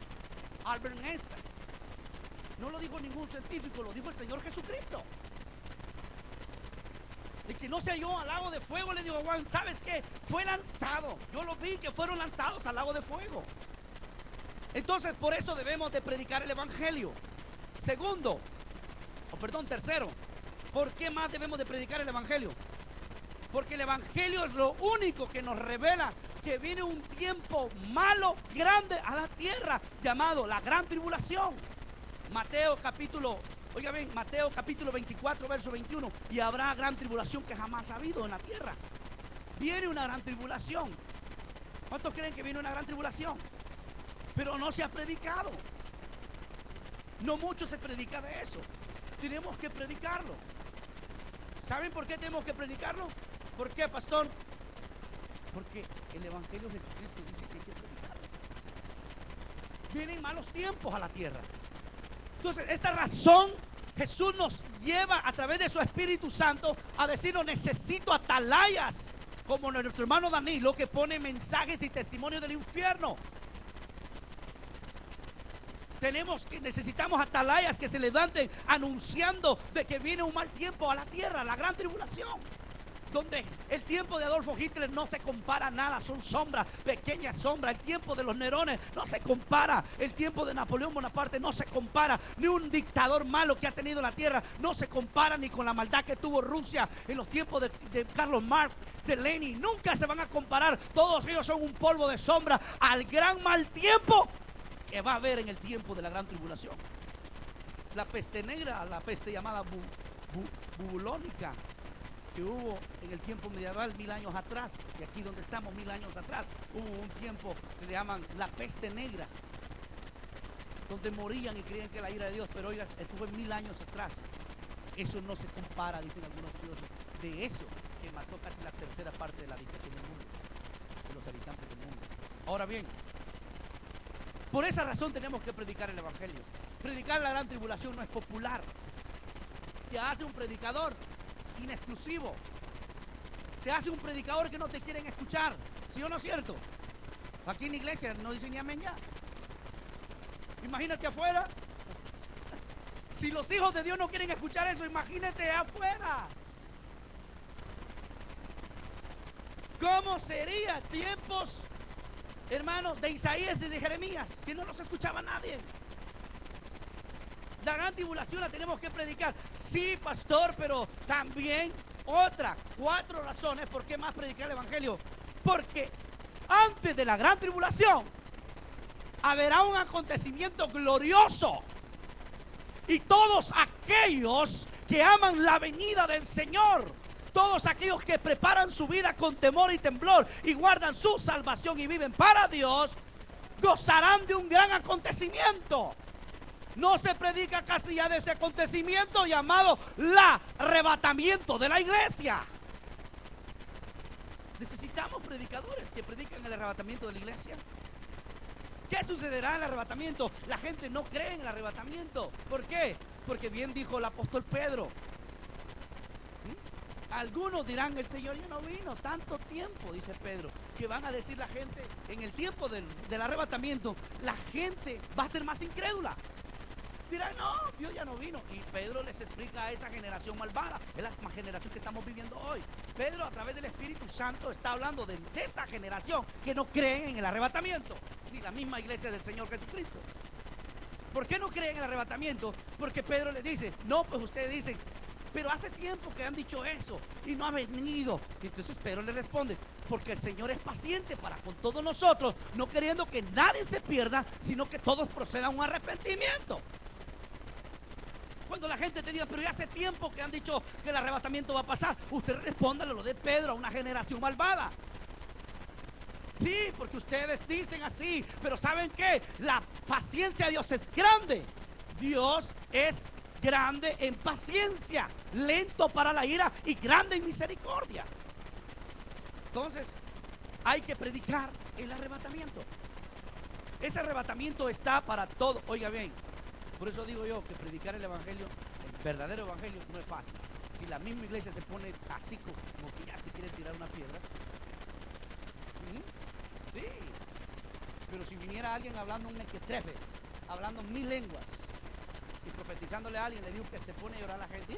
Albert Einstein, no lo dijo ningún científico, lo dijo el Señor Jesucristo. El que no se halló al lago de fuego, le digo a Juan: ¿sabes qué? Fue lanzado. Yo lo vi que fueron lanzados al lago de fuego. Entonces, por eso debemos de predicar el evangelio. Tercero, ¿por qué más debemos de predicar el evangelio? Porque el evangelio es lo único que nos revela que viene un tiempo malo, grande a la tierra, llamado la gran tribulación. Mateo capítulo 24, verso 21. Y habrá gran tribulación que jamás ha habido en la tierra. Viene una gran tribulación. ¿Cuántos creen que viene una gran tribulación? Pero no se ha predicado. No mucho se predica de eso. Tenemos que predicarlo. ¿Saben por qué tenemos que predicarlo? ¿Por qué, pastor? Porque el evangelio de Jesucristo dice que hay que predicarlo. Vienen malos tiempos a la tierra. Entonces, esta razón Jesús nos lleva a través de su Espíritu Santo a decirnos: necesito atalayas, como nuestro hermano Danilo, que pone mensajes y testimonios del infierno. Necesitamos atalayas que se levanten anunciando de que viene un mal tiempo a la tierra, la gran tribulación, donde el tiempo de Adolfo Hitler no se compara a nada, son sombras, pequeñas sombras. El tiempo de los Nerones no se compara, el tiempo de Napoleón Bonaparte no se compara, ni un dictador malo que ha tenido la tierra no se compara ni con la maldad que tuvo Rusia en los tiempos de Karl Marx, de Lenin. Nunca se van a comparar. Todos ellos son un polvo de sombra al gran mal tiempo que va a haber en el tiempo de la gran tribulación. La peste negra, la peste llamada bubulónica, que hubo en el tiempo medieval 1000 años atrás, y aquí donde estamos 1000 años atrás, hubo un tiempo que le llaman la peste negra, donde morían y creían que la ira de Dios. Pero oigan, eso fue 1000 años atrás. Eso no se compara, dicen algunos estudiosos, de eso que mató casi la tercera parte de la habitación del mundo, de los habitantes del mundo. Ahora bien, por esa razón tenemos que predicar el evangelio. Predicar la gran tribulación no es popular. Te hace un predicador inexclusivo. Te hace un predicador que no te quieren escuchar. ¿Sí o no es cierto? Aquí en la iglesia no dicen ni amén ya. Imagínate afuera. Si los hijos de Dios no quieren escuchar eso, imagínate afuera. ¿Cómo serían tiempos, hermanos, de Isaías y de Jeremías, que no los escuchaba nadie? la gran tribulación la tenemos que predicar. Sí, pastor, pero también 4 razones por qué más predicar el evangelio. Porque antes de la gran tribulación habrá un acontecimiento glorioso, y todos aquellos que aman la venida del Señor, todos aquellos que preparan su vida con temor y temblor y guardan su salvación y viven para Dios, gozarán de un gran acontecimiento. No se predica casi ya de ese acontecimiento llamado el arrebatamiento de la iglesia. Necesitamos predicadores que predican el arrebatamiento de la iglesia. ¿Qué sucederá en el arrebatamiento? La gente no cree en el arrebatamiento. ¿Por qué? Porque bien dijo el apóstol Pedro. Algunos dirán, el Señor ya no vino tanto tiempo, dice Pedro, que van a decir la gente, en el tiempo del arrebatamiento, la gente va a ser más incrédula. Dirán, no, Dios ya no vino. Y Pedro les explica a esa generación malvada, es la generación que estamos viviendo hoy. Pedro, a través del Espíritu Santo, está hablando de esta generación que no creen en el arrebatamiento, ni la misma iglesia del Señor Jesucristo. ¿Por qué no creen en el arrebatamiento? Porque Pedro les dice, no, pues ustedes dicen, pero hace tiempo que han dicho eso y no ha venido. Y entonces Pedro le responde, porque el Señor es paciente para con todos nosotros, no queriendo que nadie se pierda, sino que todos procedan a un arrepentimiento. Cuando la gente te diga, pero ya hace tiempo que han dicho que el arrebatamiento va a pasar, usted respóndale lo de Pedro a una generación malvada. Sí, porque ustedes dicen así, pero ¿saben qué? La paciencia de Dios es grande. Dios es grande en paciencia, lento para la ira y grande en misericordia. Entonces, hay que predicar el arrebatamiento. Ese arrebatamiento está para todo. Oiga bien, por eso digo yo que predicar el evangelio, el verdadero evangelio, no es fácil. Si la misma iglesia se pone así como que ya te quiere tirar una piedra. Sí, pero si viniera alguien hablando un mequetrefe, hablando 1000 lenguas y profetizándole a alguien, le digo que se pone a llorar a la gente.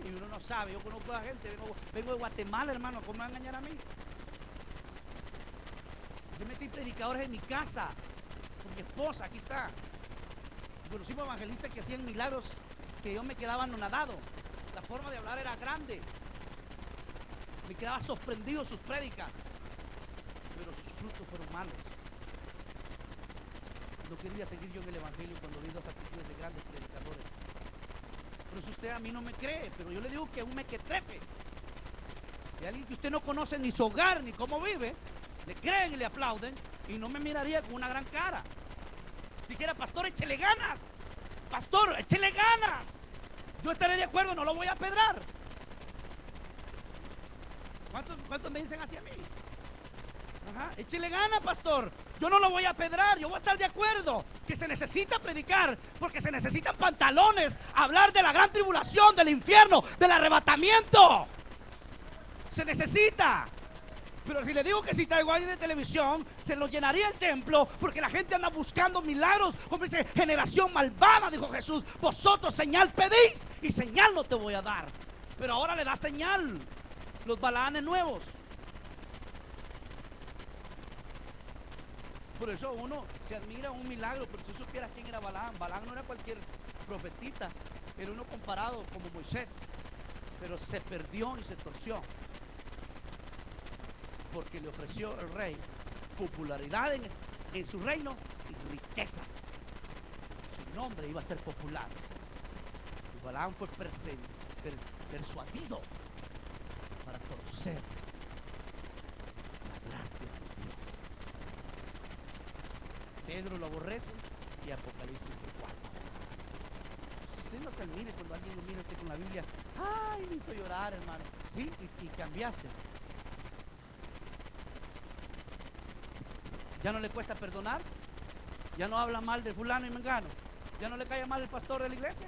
Y uno no sabe. Yo conozco a la gente, vengo de Guatemala, hermano, ¿cómo me van a engañar a mí? Yo metí predicadores en mi casa con mi esposa, aquí está. Conocimos evangelistas que hacían milagros que yo me quedaba anonadado. La forma de hablar era grande. Me quedaba sorprendido sus prédicas, pero sus frutos fueron malos. No quería seguir yo en el evangelio cuando vi 2 actitudes de grandes predicadores. Por eso usted a mí no me cree, pero yo le digo que es un mequetrefe. Y alguien que usted no conoce ni su hogar ni cómo vive, le creen y le aplauden, y no me miraría con una gran cara. Dijera, pastor, échele ganas. Pastor, échele ganas. Yo estaré de acuerdo, no lo voy a apedrar. ¿Cuántos me dicen así a mí? Ajá, échele ganas, pastor. Yo no lo voy a apedrar, yo voy a estar de acuerdo. Que se necesita predicar, porque se necesitan pantalones. Hablar de la gran tribulación, del infierno, del arrebatamiento. Se necesita. Pero si le digo que si traigo a alguien de televisión, se lo llenaría el templo, porque la gente anda buscando milagros. Como dice, generación malvada, dijo Jesús, vosotros señal pedís y señal no te voy a dar. Pero ahora le da señal los Balaanes nuevos. Por eso uno se admira un milagro. Pero si supieras quién era Balaam, Balaam no era cualquier profetita, era uno comparado como Moisés, pero se perdió y se torció, porque le ofreció el rey popularidad en su reino y riquezas. Su nombre iba a ser popular. Y Balaam fue persuadido para torcer la gracia de Dios. Pedro lo aborrece y Apocalipsis 4. Usted no se admire cuando alguien lo mira usted con la Biblia. Ay, me hizo llorar, hermano. Sí, y cambiaste. Ya no le cuesta perdonar. Ya no habla mal de fulano y mengano. Ya no le cae mal el pastor de la iglesia.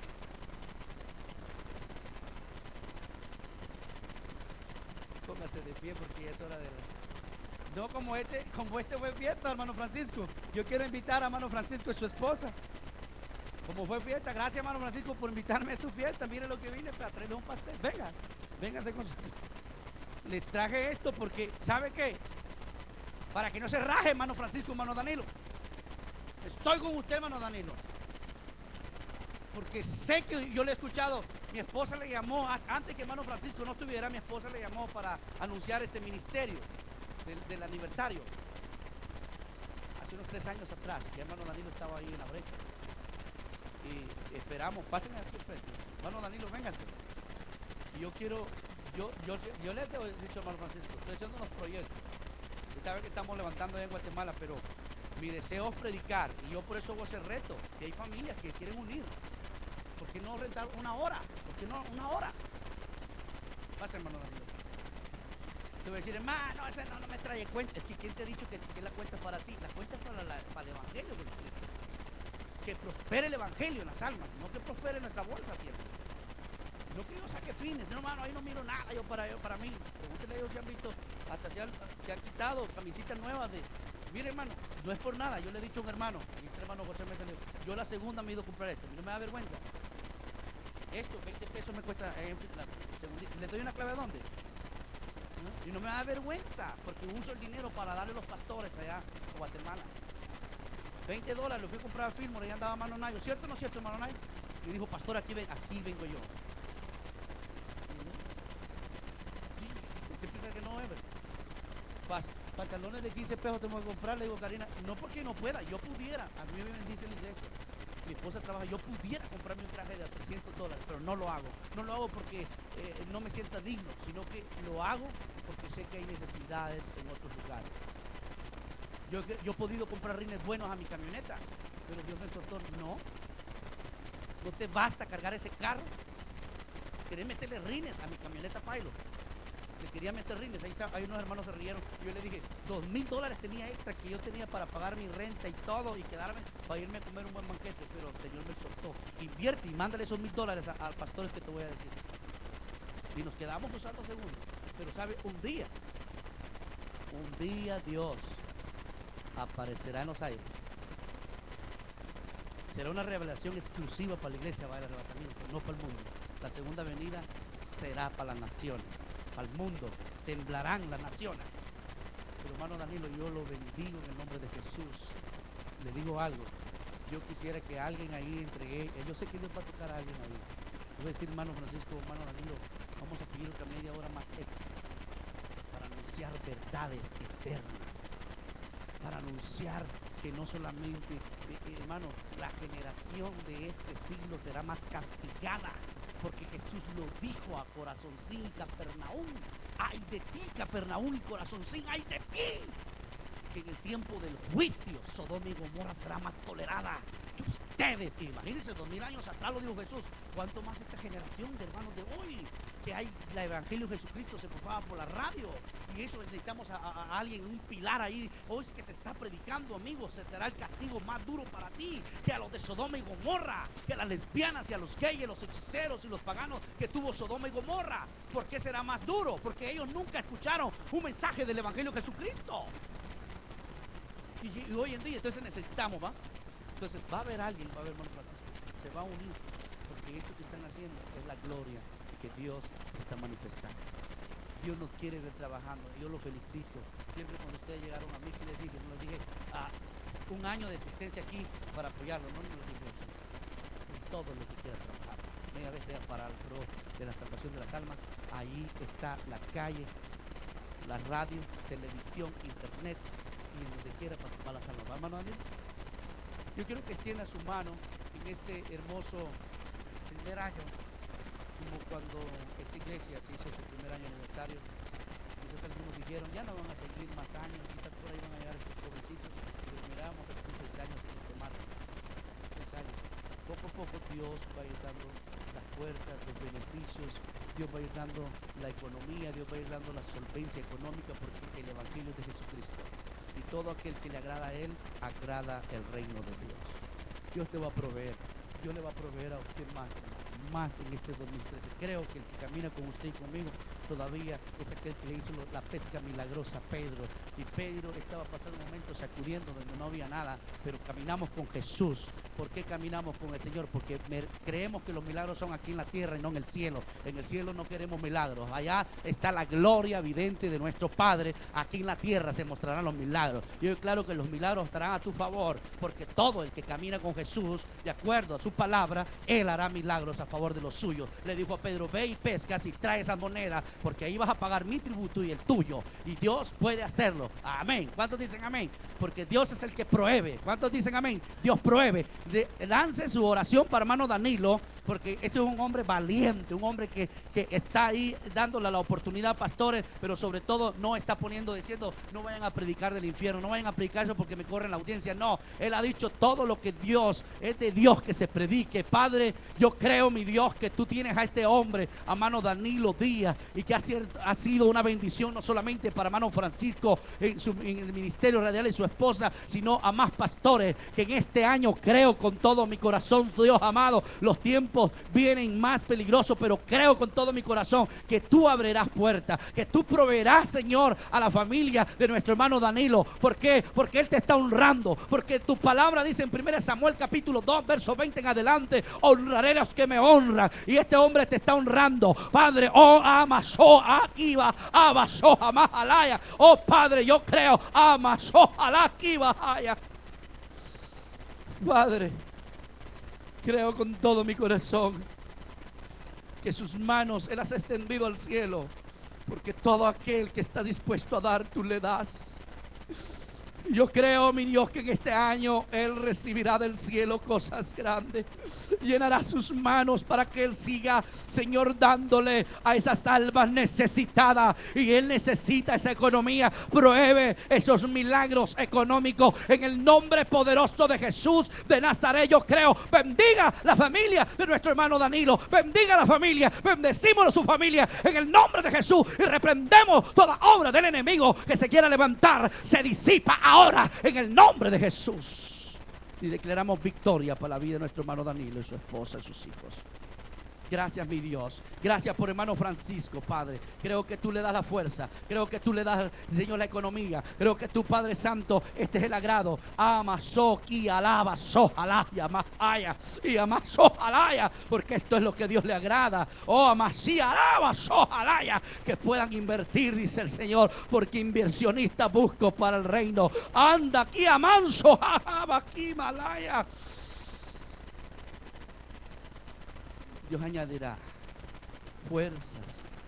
Póngase de pie porque ya es hora de... No como este fue fiesta, hermano Francisco. Yo quiero invitar a hermano Francisco y su esposa. Como fue fiesta, gracias hermano Francisco por invitarme a su fiesta. Mire lo que vine para traerle un pastel. Venga, véngase con nosotros. Les traje esto porque, ¿sabe qué? Para que no se raje, hermano Francisco, hermano Danilo. Estoy con usted, hermano Danilo. porque sé que yo le he escuchado. Mi esposa le llamó, antes que hermano Francisco no estuviera, mi esposa le llamó para anunciar este ministerio del aniversario. Hace unos 3 años atrás, que hermano Danilo estaba ahí en la brecha. Y esperamos, pásenme aquí al frente. Hermano Danilo, vénganse. Y yo quiero, yo le he dicho a hermano Francisco, estoy haciendo unos proyectos. Usted sabe que estamos levantando allá en Guatemala, pero mi deseo es predicar. Y yo por eso voy a hacer reto, que hay familias que quieren unir. ¿Por qué no rentar una hora? ¿Por qué no una hora? Pasa, hermano Danilo. Te voy a decir, hermano, ese no me trae cuenta. Es que ¿quién te ha dicho que la cuenta es para ti? La cuenta es para el evangelio. Que prospere el evangelio en las almas, no que prospere nuestra bolsa siempre. No que yo saque fines, no, hermano, ahí no miro nada yo para mí. Pregúntele a ellos si han visto, hasta se han quitado camisitas nuevas de. Mire, hermano, no es por nada. Yo le he dicho a un hermano, mi hermano José me dijo, yo la segunda me he ido a comprar esto, no me da vergüenza. Esto, 20 pesos me cuesta, le doy una clave a dónde. Y no me da vergüenza, porque uso el dinero para darle a los pastores allá en Guatemala. $20, lo fui a comprar a Fillmore y andaba Mano Nayo. ¿Cierto o no es cierto, Mano Nayo? Y dijo, pastor, aquí vengo yo. Sí, usted piensa que no es, pantalones de 15 pesos tengo que comprar. Le digo, Karina, no porque no pueda, yo pudiera. A mí me bendice la iglesia. Mi esposa trabaja, yo pudiera comprarme un traje de $300, pero no lo hago. No lo hago porque no me sienta digno, sino que lo hago porque sé que hay necesidades en otros lugares. Yo he podido comprar rines buenos a mi camioneta, pero Dios me exhortó, no te basta cargar ese carro. Quería meterle rines a mi camioneta Pilot. Le quería meter rines, ahí unos hermanos se rieron. Yo le dije, $2,000 tenía extra que yo tenía para pagar mi renta y todo y quedarme para irme a comer un buen banquete, pero el Señor me exhortó, invierte y mándale esos $1,000 a pastores que te voy a decir. Y nos quedamos usando segundos, pero sabe, un día Dios aparecerá en los aires. Será una revelación exclusiva para la iglesia, va el arrebatamiento, no para el mundo. La segunda venida será para las naciones, para el mundo. Temblarán las naciones. Pero hermano Danilo, yo lo bendigo en el nombre de Jesús. Le digo algo. Yo quisiera que alguien ahí entregue. Yo sé que Dios va a tocar a alguien ahí. Yo voy a decir, hermano Francisco, hermano Danilo, vamos a pedir otra media hora más extra para anunciar verdades eternas. Para anunciar que no solamente, hermano, la generación de este siglo será más castigada, porque Jesús lo dijo a Corazoncín y Capernaum. Ay de ti, Capernaum y Corazoncín, ay de ti. Que en el tiempo del juicio Sodoma y Gomorra será más tolerada que ustedes. Imagínense, 2000 años atrás lo dijo Jesús. ¿Cuánto más esta generación de hermanos de hoy? Que hay el Evangelio de Jesucristo se propagaba por la radio. Y eso necesitamos a alguien, un pilar ahí. Hoy es que se está predicando, amigos. Se dará el castigo más duro para ti que a los de Sodoma y Gomorra, que a las lesbianas y a los gays, los hechiceros y los paganos que tuvo Sodoma y Gomorra. ¿Por qué será más duro? Porque ellos nunca escucharon un mensaje del Evangelio de Jesucristo. Y hoy en día, entonces necesitamos, ¿va? Entonces va a haber alguien, va a haber hermano Francisco, se va a unir, porque esto que están haciendo es la gloria que Dios está manifestando. Dios nos quiere ver trabajando, yo lo felicito. Siempre cuando ustedes llegaron a mí, que les dije, no les dije un año de asistencia aquí para apoyarlo, no les dije eso. En todo lo que quiera trabajar, media vez sea para el pro de la salvación de las almas, ahí está la calle, la radio, televisión, internet, y en donde quiera para salvar las almas. ¿Va, hermano Daniel? Yo quiero que extienda su mano en este hermoso primer año, como cuando esta iglesia se hizo su primer año aniversario. Quizás algunos dijeron, ya no van a seguir más años, quizás por ahí van a llegar estos jovencitos, pero miramos que 6 años en este marzo, 6 años. Poco a poco Dios va a ir dando las puertas, los beneficios, Dios va a ir dando la economía, Dios va a ir dando la solvencia económica, porque el Evangelio es de Jesucristo. Y todo aquel que le agrada a Él, agrada el reino de Dios. Dios te va a proveer. Dios le va a proveer a usted más en este 2013. Creo que el que camina con usted y conmigo todavía es aquel que le hizo la pesca milagrosa a Pedro. Y Pedro estaba pasando un momento sacudiendo donde no había nada, pero caminamos con Jesús. ¿Por qué caminamos con el Señor? Porque creemos que los milagros son aquí en la tierra y no en el cielo. En el cielo no queremos milagros. Allá está la gloria evidente de nuestro Padre. Aquí en la tierra se mostrarán los milagros. Y hoy claro que los milagros estarán a tu favor, porque todo el que camina con Jesús, de acuerdo a su palabra, Él hará milagros a favor de los suyos. Le dijo a Pedro: ve y pescas y trae esas monedas, porque ahí vas a pagar mi tributo y el tuyo. Y Dios puede hacerlo. Amén. ¿Cuántos dicen amén? Porque Dios es el que provee. ¿Cuántos dicen amén? Dios provee. Lance su oración para hermano Danilo, porque este es un hombre valiente, un hombre que está ahí dándole la oportunidad a pastores, pero sobre todo no está diciendo no vayan a predicar del infierno, no vayan a predicar eso porque me corren la audiencia. No, él ha dicho todo lo que Dios, es de Dios que se predique. Padre, yo creo, mi Dios, que tú tienes a este hombre, a hermano Danilo Díaz, y que ha sido una bendición no solamente para hermano Francisco en el ministerio radial y su esposa, sino a más pastores, que en este año creo con todo mi corazón, Dios amado, los tiempos vienen más peligrosos, pero creo con todo mi corazón que tú abrirás puertas, que tú proveerás, Señor, a la familia de nuestro hermano Danilo. ¿Por qué? Porque Él te está honrando, porque tu palabra dice en 1 Samuel capítulo 2 verso 20 en adelante: honraré a los que me honran. Y este hombre te está honrando, Padre. Oh, amasó, akiva, abasó, amajalaya. Oh, Padre, yo creo, amasó, alakiva, haya. Padre, creo con todo mi corazón que sus manos Él las ha extendido al cielo, porque todo aquel que está dispuesto a dar, tú le das. Yo creo, mi Dios, que en este año Él recibirá del cielo cosas grandes. Llenará sus manos para que Él siga, Señor, dándole a esas almas necesitadas. Y Él necesita esa economía. Pruebe esos milagros económicos en el nombre poderoso de Jesús de Nazaret. Yo creo. Bendiga la familia de nuestro hermano Danilo. Bendiga la familia. Bendecimos a su familia en el nombre de Jesús. Y reprendemos toda obra del enemigo que se quiera levantar. Se disipa ahora en el nombre de Jesús. Y declaramos victoria para la vida de nuestro hermano Danilo y su esposa y sus hijos. Gracias, mi Dios. Gracias por hermano Francisco, Padre. Creo que tú le das la fuerza. Creo que tú le das, Señor, la economía. Creo que tú, Padre Santo, este es el agrado. Amasó y alaba, sojalaya, masaya y amasó alaya, porque esto es lo que Dios le agrada. Oh, amasí, alaba, sojalaya, que puedan invertir, dice el Señor, porque inversionistas busco para el reino. Anda aquí, amanso, aquí, malaya. Dios añadirá fuerzas,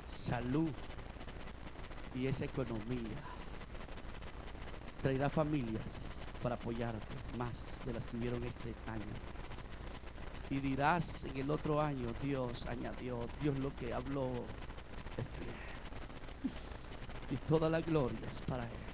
salud y esa economía. Traerá familias para apoyarte, más de las que hubieron este año. Y dirás en el otro año: Dios añadió, Dios lo que habló es fiel. Y toda la gloria es para Él.